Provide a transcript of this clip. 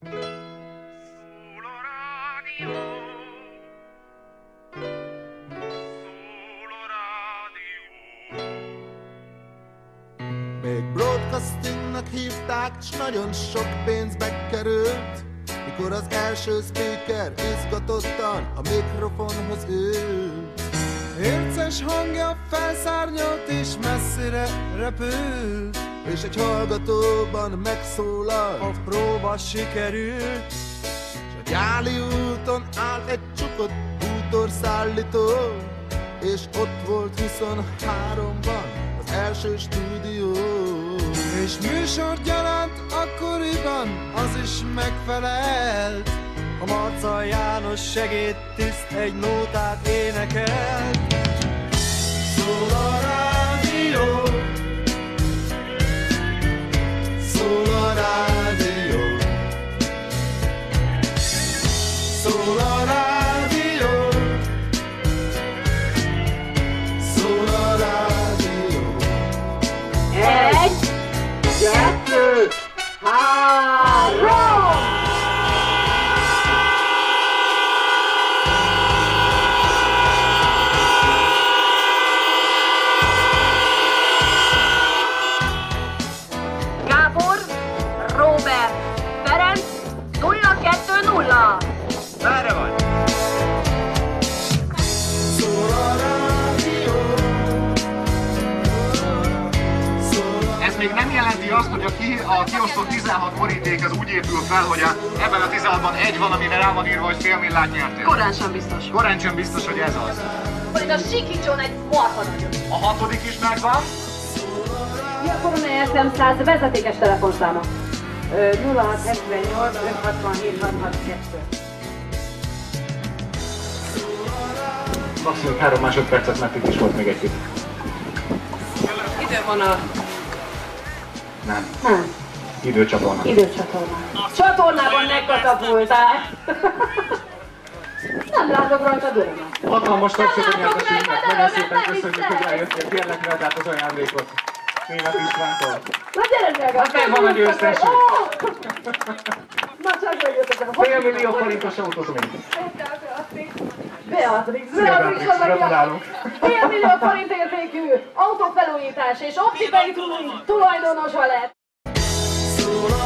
Még broadcastingnak hívták, s nagyon sok pénzbe került, mikor az első speaker izgatottan a mikrofonhoz ült. Érces hangja felszárnyalt és messzire repült, és egy hallgatóban megszólalt, a próba sikerült. S a Gyáli úton állt egy csukott bútorszállító, és ott volt 23-ban az első stúdió. És műsor gyaránt akkoriban az is megfelelt, a Marca János segédtiszt egy nótát énekelt. Szól a rádió, szól a rádió, szól a rádió, szól a rádió. 1, 2, 3! Ferenc 0-2-0. Merre vagy? Szól a rádió, Ez még nem jelenti azt, hogy a kiosztott 16 boríték az úgy épül fel, hogy ebben a 16-ban egy van, amire rá van írva, hogy fél millát nyertél. Korán sem biztos. Korán sem biztos, hogy ez az. Hogy a sikítson egy marha nagyon. A hatodik is megvan. Mi a Korona ESM 100 vezetékes telefonszáma? 0678 567 662. Maximum 3 másodpercet, mert itt is volt még egy kicsit. Idővonal. Nem. Nem. Időcsatorna. Időcsatorna. Csatornában megkatapultál. Nem látok rajta dőlmet. Hatalmas tapsot nyertesünknek. Nagyon Nagyon szépen köszönjük, hogy eljöttél. Kérlek, vedd át az ajándékot. Német Istvántól. Na gyere meg! Hát megvan a győztesünk. Na csak megjöttetek a Fél millió forintos autózmény. Beatrix az, gratulálunk. aki fél millió forint értékű autófelújítás és optikai tulajdonosa lett. szól a